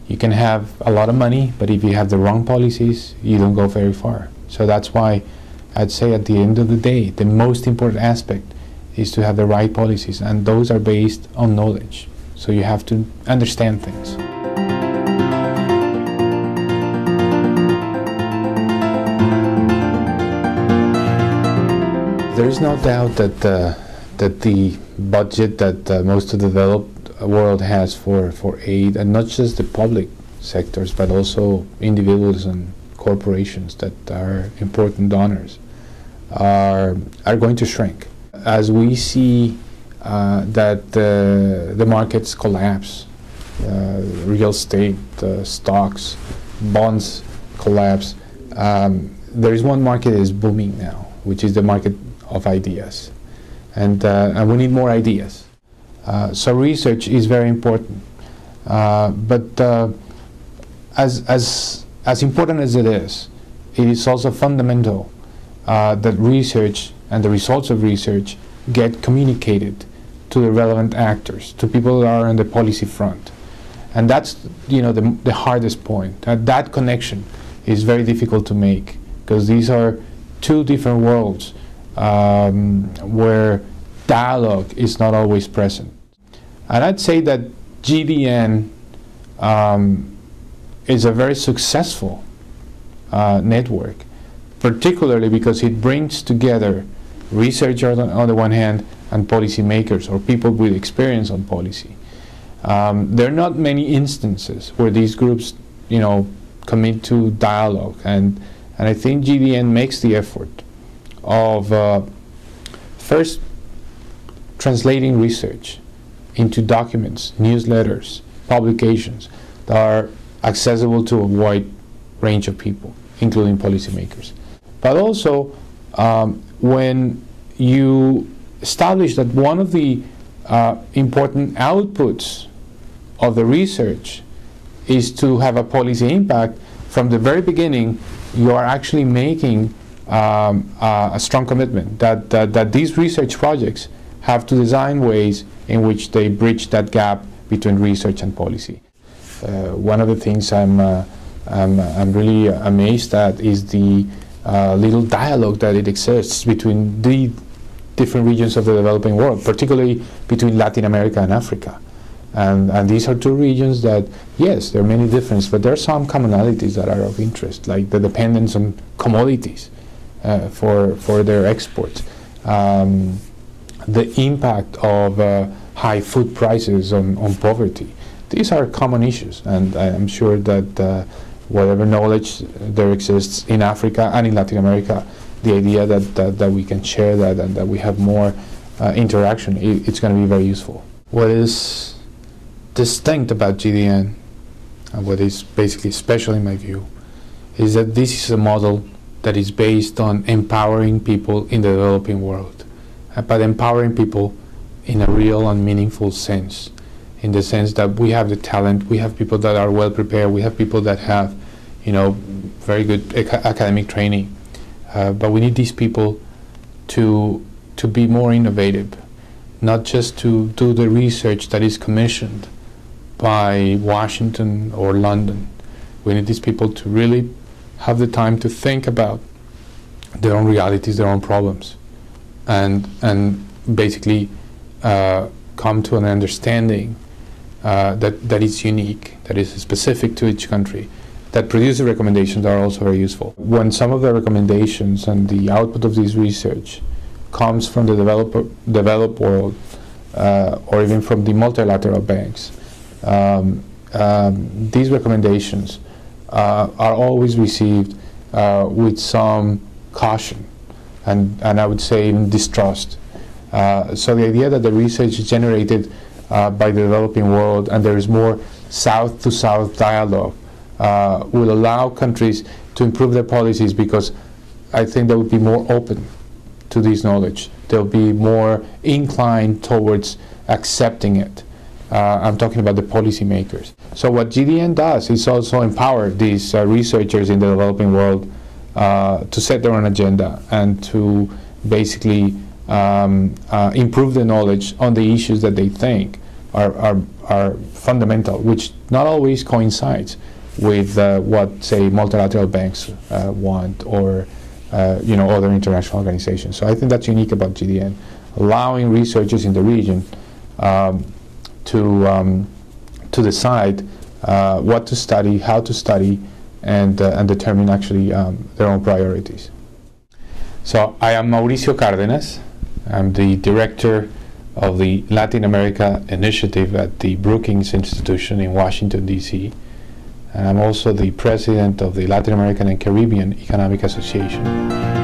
You can have a lot of money, but if you have the wrong policies, you don't go very far. So that's why I'd say at the end of the day, the most important aspect is to have the right policies, and those are based on knowledge. So you have to understand things. There is no doubt that the budget that most of the developed world has for aid, and not just the public sectors, but also individuals and corporations that are important donors, are going to shrink. As we see that the markets collapse, real estate, stocks, bonds collapse, there is one market that is booming now, which is the market of ideas, and we need more ideas. So research is very important, but as important as it is also fundamental that research and the results of research get communicated to the relevant actors, to people that are on the policy front. And that's, the hardest point. That connection is very difficult to make, because these are two different worlds where dialogue is not always present. And I'd say that GDN is a very successful network, particularly because it brings together researchers on the one hand and policymakers, or people with experience on policy. There are not many instances where these groups, commit to dialogue, and I think GDN makes the effort of first translating research into documents, newsletters, publications that are accessible to a wide range of people, including policymakers. But also, when you establish that one of the important outputs of the research is to have a policy impact, from the very beginning, you are actually making a strong commitment that these research projects have to design ways in which they bridge that gap between research and policy. One of the things I'm really amazed at is the little dialogue that it exists between the different regions of the developing world, particularly between Latin America and Africa. And these are two regions that, yes, there are many differences, but there are some commonalities that are of interest, like the dependence on commodities for their exports, the impact of high food prices on poverty. These are common issues, and I'm sure that whatever knowledge there exists in Africa and in Latin America, the idea that we can share that and that we have more interaction, it's going to be very useful. What is distinct about GDN, and what is basically special in my view, is that this is a model that is based on empowering people in the developing world, but empowering people in a real and meaningful sense, in the sense that we have the talent, we have people that are well prepared, we have people that have, very good academic training, but we need these people to be more innovative, not just to do the research that is commissioned by Washington or London. We need these people to really have the time to think about their own realities, their own problems, and basically come to an understanding that is unique, that is specific to each country, that produce recommendations that are also very useful. When some of the recommendations and the output of this research comes from the developed world, or even from the multilateral banks, these recommendations are always received with some caution, and I would say even distrust. So the idea that the research is generated by the developing world and there is more South-to-South dialogue will allow countries to improve their policies, because I think they will be more open to this knowledge. They'll be more inclined towards accepting it. I'm talking about the policymakers. So what GDN does is also empower these researchers in the developing world to set their own agenda and to basically improve the knowledge on the issues that they think are are fundamental, which not always coincides with what, say, multilateral banks want, or other international organizations. So I think that's unique about GDN, allowing researchers in the region to decide what to study, how to study, and determine actually their own priorities. So I am Mauricio Cardenas. I'm the director of the Latin America Initiative at the Brookings Institute in Washington, D.C. And I'm also the president of the Latin American and Caribbean Economic Association.